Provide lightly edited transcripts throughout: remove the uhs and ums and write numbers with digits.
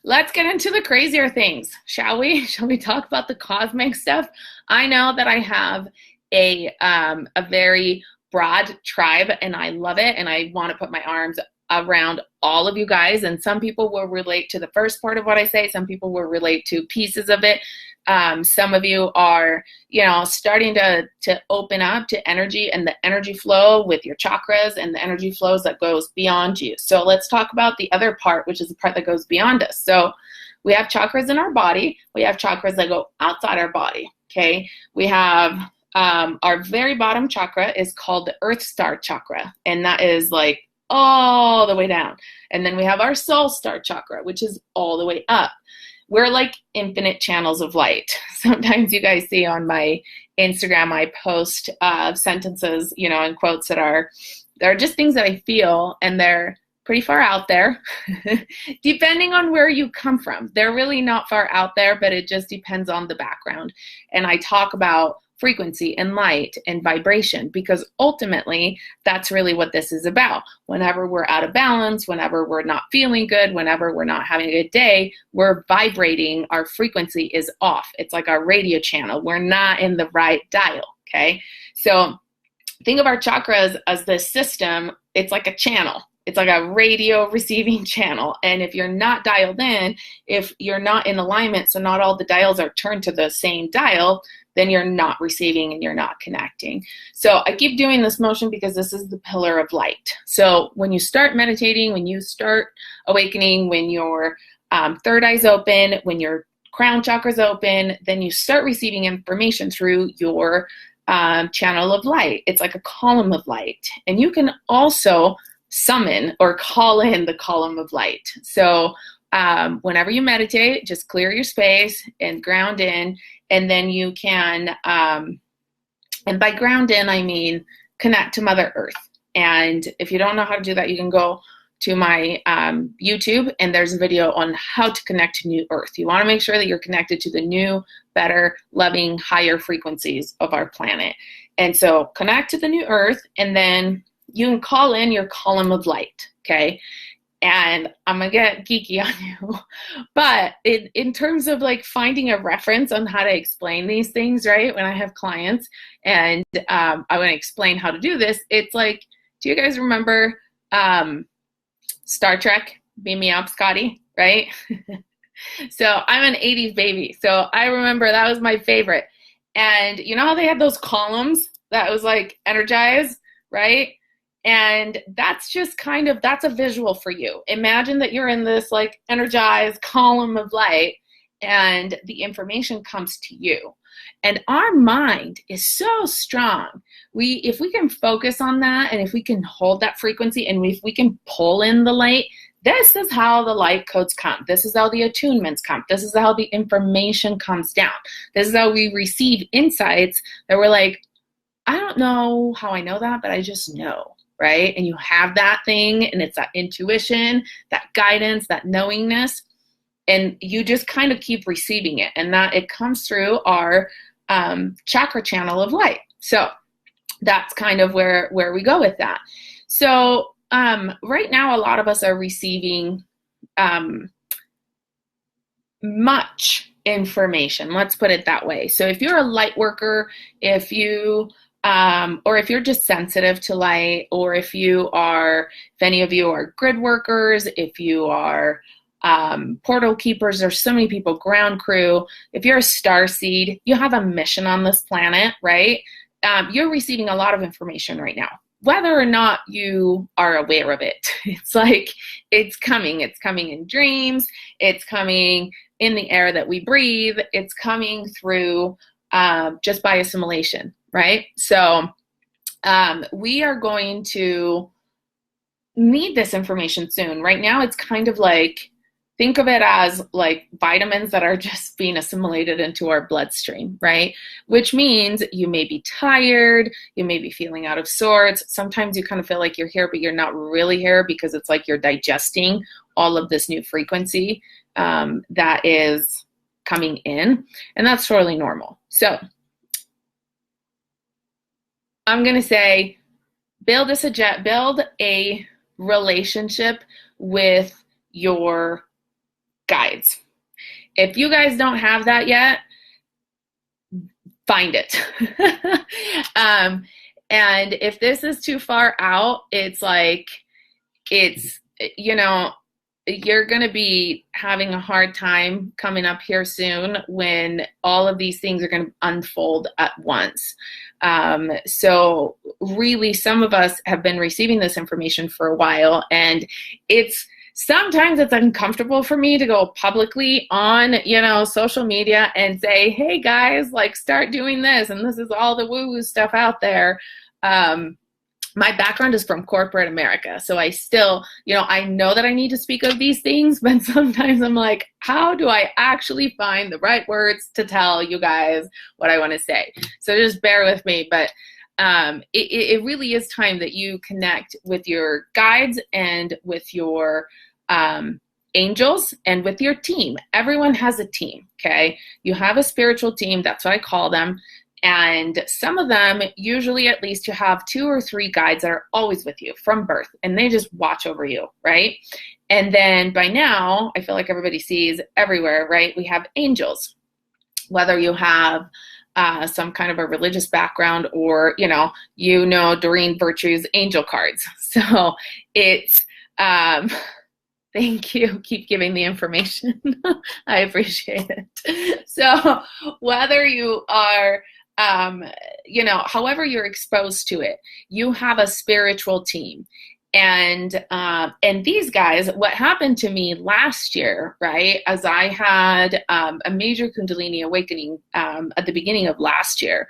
let's get into the crazier things, shall we? Shall we talk about the cosmic stuff? I know that I have a very broad tribe, and I love it, and I want to put my arms around all of you guys. And some people will relate to the first part of what I say. Some people will relate to pieces of it. Some of you are, starting to open up to energy and the energy flow with your chakras and the energy flows that goes beyond you. So let's talk about the other part, which is the part that goes beyond us. So we have chakras in our body. We have chakras that go outside our body. Okay. We have our very bottom chakra is called the Earth Star chakra. And that is like all the way down. And then we have our Soul Star chakra, which is all the way up. We're like infinite channels of light. Sometimes you guys see on my Instagram, I post sentences, and quotes they're just things that I feel, and they're pretty far out there, depending on where you come from. They're really not far out there, but it just depends on the background. And I talk about frequency and light and vibration, because ultimately that's really what this is about. Whenever we're out of balance, whenever we're not feeling good, whenever we're not having a good day, we're vibrating, our frequency is off. It's like our radio channel. We're not in the right dial, okay? So think of our chakras as this system. It's like a channel. It's like a radio receiving channel. And if you're not dialed in, if you're not in alignment, so not all the dials are turned to the same dial, then you're not receiving and you're not connecting. So I keep doing this motion because this is the pillar of light. So when you start meditating, when you start awakening, when your third eye's open, when your crown chakra's open, then you start receiving information through your channel of light. It's like a column of light. And you can also summon or call in the column of light. So whenever you meditate, just clear your space and ground in, and then you can, and by ground in, I mean connect to Mother Earth. And if you don't know how to do that, you can go to my YouTube, and there's a video on how to connect to New Earth. You want to make sure that you're connected to the new, better, loving, higher frequencies of our planet. And so connect to the New Earth, and then you can call in your column of light, okay? And I'm going to get geeky on you. But in terms of like finding a reference on how to explain these things, right? When I have clients and I want to explain how to do this, it's like, do you guys remember Star Trek? Beam me up, Scotty, right? So I'm an 80s baby. So I remember that was my favorite. And you know how they had those columns that was like energized, right? And that's just that's a visual for you. Imagine that you're in this like energized column of light and the information comes to you. And our mind is so strong. If we can focus on that, and if we can hold that frequency, and if we can pull in the light, this is how the light codes come. This is how the attunements come. This is how the information comes down. This is how we receive insights that we're like, I don't know how I know that, but I just know. Right? And you have that thing, and it's that intuition, that guidance, that knowingness, and you just kind of keep receiving it. And that it comes through our chakra channel of light. So that's kind of where we go with that. So right now, a lot of us are receiving much information. Let's put it that way. So if you're a light worker, if you're just sensitive to light, or if any of you are grid workers, if you are portal keepers, there's so many people, ground crew, if you're a star seed, you have a mission on this planet, right? You're receiving a lot of information right now, whether or not you are aware of it. It's like, it's coming in dreams, it's coming in the air that we breathe, it's coming through just by assimilation. Right? So we are going to need this information soon. Right now, it's kind of like, think of it as like vitamins that are just being assimilated into our bloodstream, right? Which means you may be tired, you may be feeling out of sorts. Sometimes you kind of feel like you're here, but you're not really here, because it's like you're digesting all of this new frequency that is coming in, and that's totally normal. So I'm going to say, build a relationship with your guides. If you guys don't have that yet, find it. And if this is too far out, it's like, you know, you're going to be having a hard time coming up here soon when all of these things are going to unfold at once. So really, some of us have been receiving this information for a while, and sometimes it's uncomfortable for me to go publicly on, social media and say, hey guys, like, start doing this, and this is all the woo-woo stuff out there. My background is from corporate America, so I still, I know that I need to speak of these things, but sometimes I'm like, how do I actually find the right words to tell you guys what I want to say? So just bear with me, but it really is time that you connect with your guides and with your angels and with your team. Everyone has a team, okay? You have a spiritual team, that's what I call them. And some of them, usually at least, you have 2 or 3 guides that are always with you from birth, and they just watch over you, right? And then by now, I feel like everybody sees everywhere, right? We have angels. Whether you have some kind of a religious background or, Doreen Virtue's angel cards. So it's, thank you. Keep giving the information. I appreciate it. So whether you are, however you're exposed to it, you have a spiritual team. And these guys, what happened to me last year, right, as I had a major Kundalini awakening at the beginning of last year,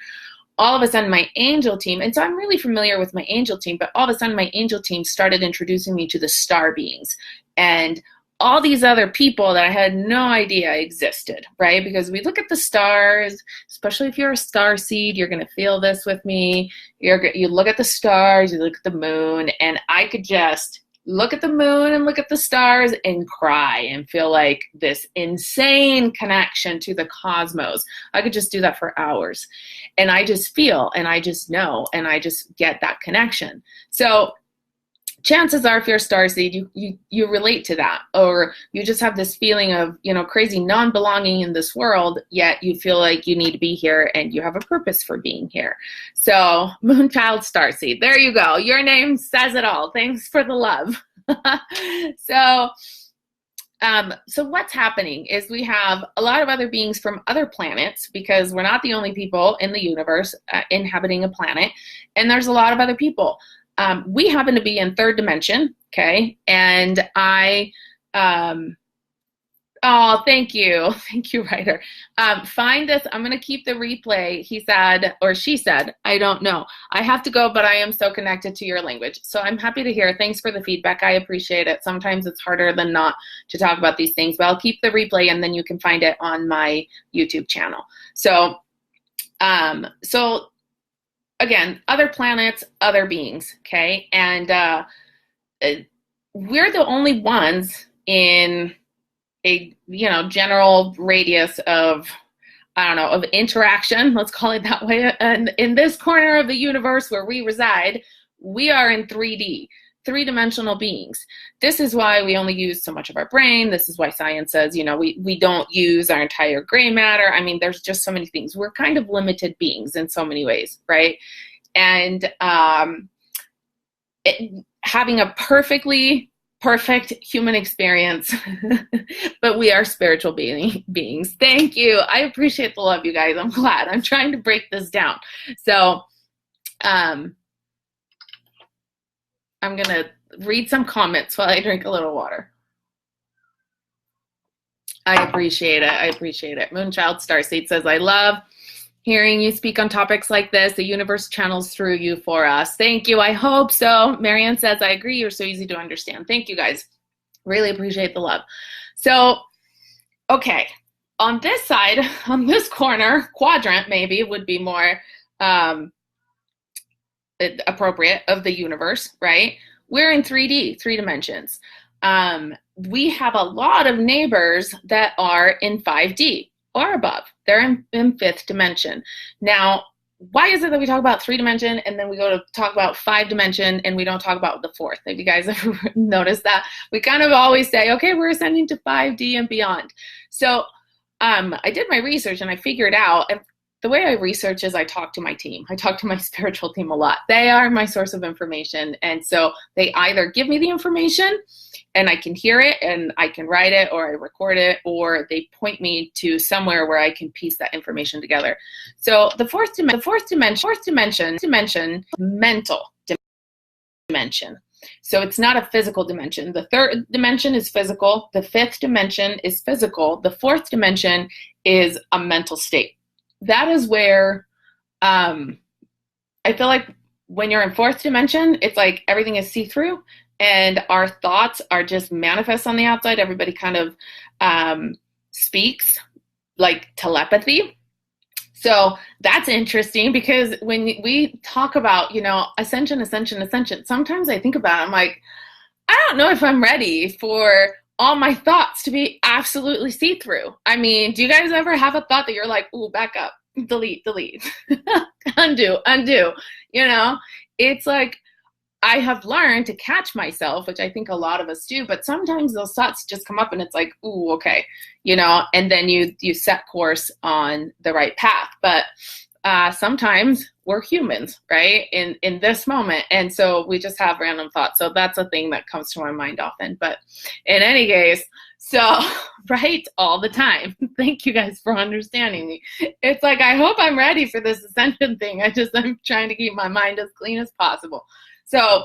all of a sudden my angel team, and so I'm really familiar with my angel team, but all of a sudden my angel team started introducing me to the star beings and all these other people that I had no idea existed, right? Because we look at the stars, especially if you're a star seed, you're going to feel this with me. You look at the stars, you look at the moon, and I could just look at the moon and look at the stars and cry and feel like this insane connection to the cosmos. I could just do that for hours. And I just feel, and I just know, and I just get that connection. So chances are, if you're a starseed, you relate to that, or you just have this feeling of, crazy non-belonging in this world, yet you feel like you need to be here and you have a purpose for being here. So Moonchild Starseed, there you go. Your name says it all. Thanks for the love. So what's happening is we have a lot of other beings from other planets, because we're not the only people in the universe inhabiting a planet, and there's a lot of other people. We happen to be in 3rd dimension, okay? And oh, thank you. Thank you, writer. Find this. I'm going to keep the replay. He said, or she said, I don't know. I have to go, but I am so connected to your language. So I'm happy to hear. Thanks for the feedback. I appreciate it. Sometimes it's harder than not to talk about these things, but I'll keep the replay and then you can find it on my YouTube channel. So again, other planets, other beings, okay? And we're the only ones in a, general radius of, of interaction, let's call it that way. And in this corner of the universe where we reside, we are in 3D, 3-dimensional beings. This is why we only use so much of our brain. This is why science says, we don't use our entire gray matter. I mean, there's just so many things. We're kind of limited beings in so many ways, right? And having a perfect human experience, but we are spiritual beings. Thank you. I appreciate the love, you guys. I'm glad. I'm trying to break this down. So I'm going to read some comments while I drink a little water. I appreciate it. I appreciate it. Moonchild Starseed says, I love hearing you speak on topics like this. The universe channels through you for us. Thank you. I hope so. Marianne says, I agree. You're so easy to understand. Thank you, guys. Really appreciate the love. So, okay. On this side, on this corner, quadrant maybe would be more appropriate of the universe, right? We're in 3D, 3 dimensions. We have a lot of neighbors that are in 5D. Or above. They're in 5th dimension. Now, why is it that we talk about 3-dimension and then we go to talk about 5-dimension and we don't talk about the 4th? Have you guys ever noticed that? We kind of always say, okay, we're ascending to 5D and beyond. So I did my research and I figured out, and the way I research is I talk to my team. I talk to my spiritual team a lot. They are my source of information. And so they either give me the information and I can hear it and I can write it, or I record it, or they point me to somewhere where I can piece that information together. So the fourth dimension, mental dimension. So it's not a physical dimension. The 3rd dimension is physical. The 5th dimension is physical. The 4th dimension is a mental state. That is where I feel like when you're in 4th dimension, it's like everything is see-through and our thoughts are just manifest on the outside. Everybody kind of speaks like telepathy. So that's interesting, because when we talk about, ascension, sometimes I think about it, I'm like, I don't know if I'm ready for all my thoughts to be absolutely see-through. I mean, do you guys ever have a thought that you're like, ooh, back up, delete, undo? It's like, I have learned to catch myself, which I think a lot of us do, but sometimes those thoughts just come up and it's like, ooh, okay, and then you set course on the right path. But sometimes we're humans, right, in this moment. And so we just have random thoughts. So that's a thing that comes to my mind often. But in any case, so right, all the time. Thank you guys for understanding me. It's like, I hope I'm ready for this ascension thing. I'm trying to keep my mind as clean as possible. So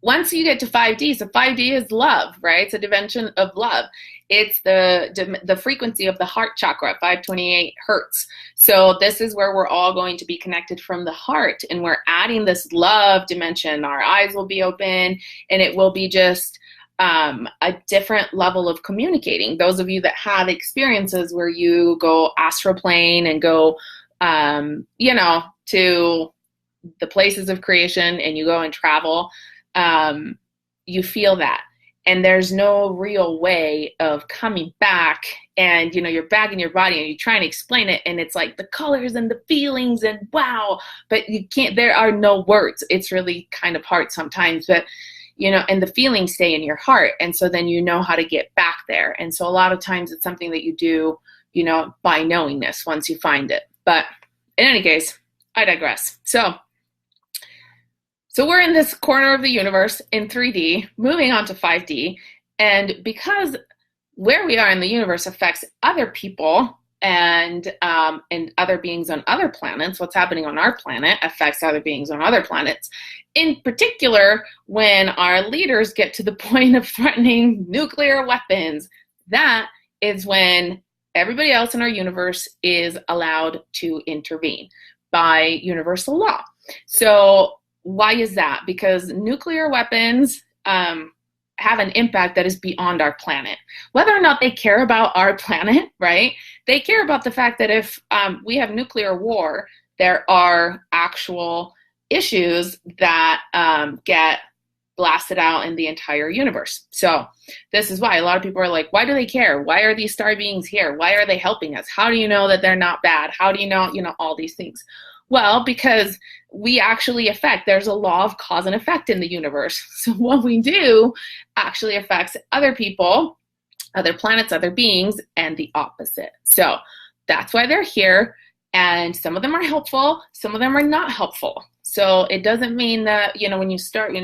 once you get to 5D, so 5D is love, right? It's a dimension of love. It's the frequency of the heart chakra, 528 hertz. So this is where we're all going to be connected from the heart, and we're adding this love dimension. Our eyes will be open, and it will be just a different level of communicating. Those of you that have experiences where you go astral plane and go, to the places of creation and you go and travel, you feel that. And there's no real way of coming back and, you're back in your body and you're trying to explain it. And it's like the colors and the feelings and wow, but you can't, there are no words. It's really kind of hard sometimes, but, and the feelings stay in your heart. And so then you know how to get back there. And so a lot of times it's something that you do, by knowingness once you find it. But in any case, I digress. So we're in this corner of the universe in 3D, moving on to 5D. And because where we are in the universe affects other people and other beings on other planets, what's happening on our planet affects other beings on other planets. In particular, when our leaders get to the point of threatening nuclear weapons, that is when everybody else in our universe is allowed to intervene by universal law. So why is that? Because nuclear weapons have an impact that is beyond our planet. Whether or not they care about our planet, right? They care about the fact that if we have nuclear war, there are actual issues that get blasted out in the entire universe. So this is why a lot of people are like, why do they care? Why are these star beings here? Why are they helping us? How do you know that they're not bad? How do you know, all these things? Well, because we actually there's a law of cause and effect in the universe. So what we do actually affects other people, other planets, other beings, and the opposite. So that's why they're here. And some of them are helpful, some of them are not helpful. So it doesn't mean that, when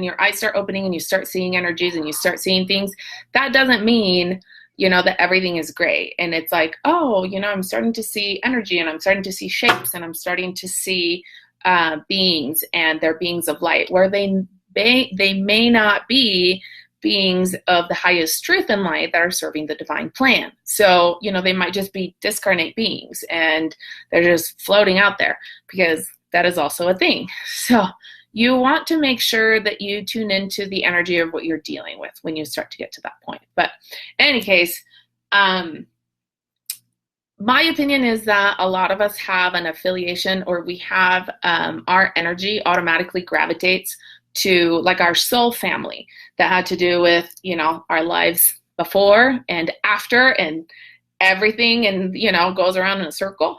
your eyes start opening and you start seeing energies and you start seeing things, that doesn't mean that everything is great. And it's like, oh, I'm starting to see energy and I'm starting to see shapes and I'm starting to see beings, and they're beings of light, where they may not be beings of the highest truth and light that are serving the divine plan. So, they might just be discarnate beings and they're just floating out there, because that is also a thing. So you want to make sure that you tune into the energy of what you're dealing with when you start to get to that point. But in any case, my opinion is that a lot of us have an affiliation, or we have our energy automatically gravitates to like our soul family that had to do with, our lives before and after and everything, and, goes around in a circle.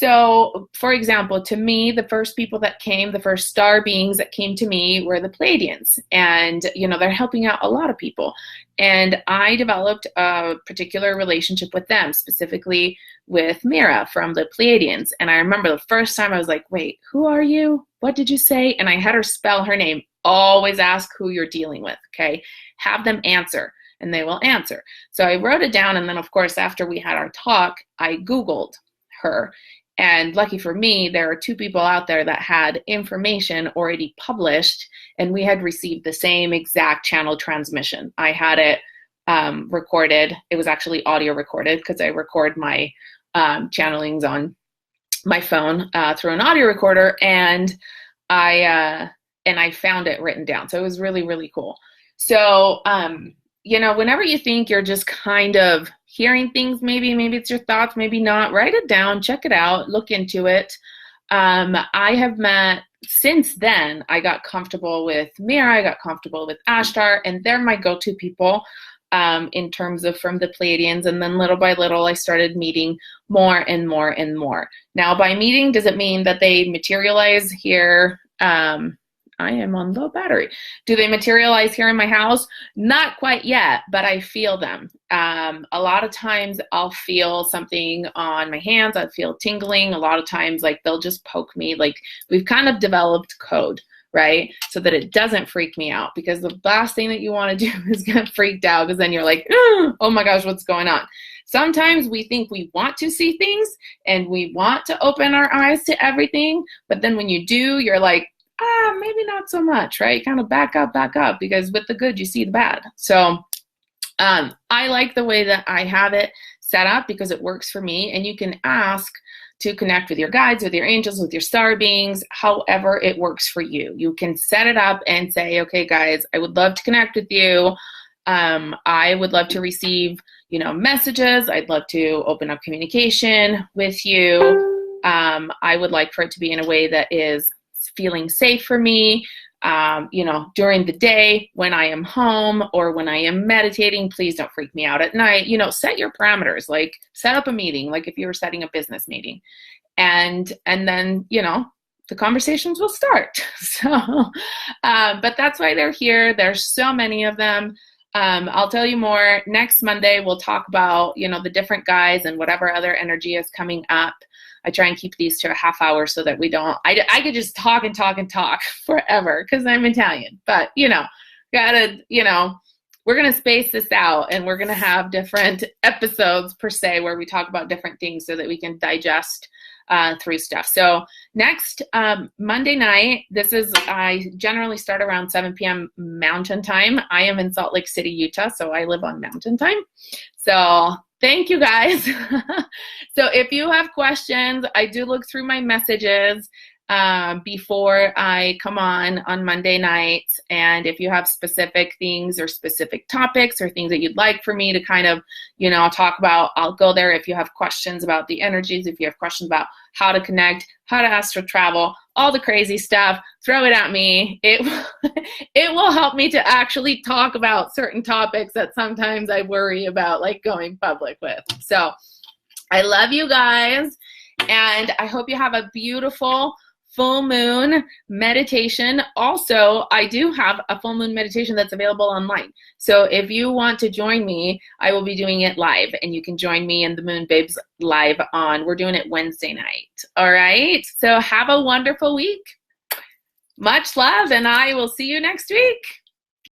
So, for example, to me, the first people that came, the first star beings that came to me were the Pleiadians. And, they're helping out a lot of people. And I developed a particular relationship with them, specifically with Mira from the Pleiadians. And I remember the first time I was like, wait, who are you? What did you say? And I had her spell her name. Always ask who you're dealing with, okay? Have them answer, and they will answer. So I wrote it down, and then, of course, after we had our talk, I Googled her. And lucky for me, there are 2 people out there that had information already published, and we had received the same exact channel transmission. I had it recorded. It was actually audio recorded because I record my channelings on my phone through an audio recorder, and I found it written down. So it was really, really cool. So, whenever you think you're just kind of hearing things, maybe it's your thoughts, maybe not, write it down, check it out, look into it. I have met, since then, I got comfortable with Mira, I got comfortable with Ashtar, and they're my go-to people in terms of from the Pleiadians. And then little by little, I started meeting more and more and more. Now, by meeting, does it mean that they materialize here? I am on low battery. Do they materialize here in my house? Not quite yet, but I feel them. A lot of times I'll feel something on my hands. I feel tingling. A lot of times, like, they'll just poke me. Like, we've kind of developed code, right? So that it doesn't freak me out, because the last thing that you want to do is get freaked out, because then you're like, oh my gosh, what's going on? Sometimes we think we want to see things and we want to open our eyes to everything. But then when you do, you're like, maybe not so much, right? Kind of back up, because with the good, you see the bad. So I like the way that I have it set up because it works for me. And you can ask to connect with your guides, with your angels, with your star beings, however it works for you. You can set it up and say, okay, guys, I would love to connect with you. I would love to receive, messages. I'd love to open up communication with you. I would like for it to be in a way that is feeling safe for me, during the day when I am home or when I am meditating. Please don't freak me out at night. Set your parameters, like set up a meeting, like if you were setting a business meeting, and then, the conversations will start. So, but that's why they're here. There's so many of them. I'll tell you more next Monday. We'll talk about, the different guys and whatever other energy is coming up. I try and keep these to a half hour so that we don't, I could just talk and talk and talk forever because I'm Italian, but we're going to space this out, and we're going to have different episodes per se where we talk about different things so that we can digest through stuff. So next Monday night, I generally start around 7 p.m. Mountain Time. I am in Salt Lake City, Utah, so I live on Mountain Time. So thank you, guys. So if you have questions, I do look through my messages before I come on Monday nights. And if you have specific things or specific topics or things that you'd like for me to kind of, talk about, I'll go there. If you have questions about the energies, if you have questions about how to connect, how to astral travel, all the crazy stuff, throw it at me. It will help me to actually talk about certain topics that sometimes I worry about, like going public with. So I love you guys, and I hope you have a beautiful full moon meditation. Also, I do have a full moon meditation that's available online. So if you want to join me, I will be doing it live, and you can join me in the Moon Babes live we're doing it Wednesday night. All right. So have a wonderful week. Much love, and I will see you next week.